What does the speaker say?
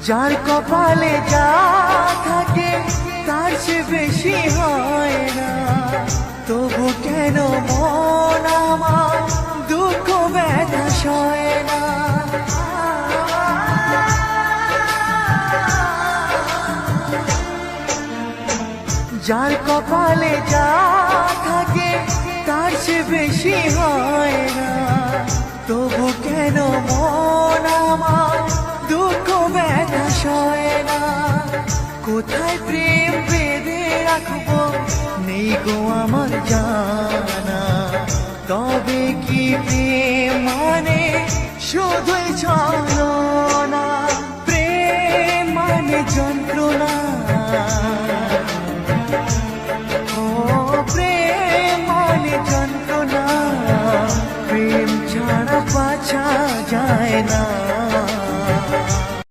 যার কপালে যা থাকে তার চেয়ে বেশি হয় না, তবু কেন মন আমার দুঃখ ব্যথা সয় না। যার কপালে যা থাকে তার চেয়ে বেশি হয় না, তবু কেন মন আমার দুঃখ ব্যথা সয় না। কোথায় প্রেম বেঁধে রাখবো নেই গো আমার জানা, তবে কি প্রেম মানে শুধুই ছলনা? প্রেম মানে যন্ত্রণা, ও প্রেম মানে যন্ত্রণা, প্রেম ছাড়া বাঁচা যায় না।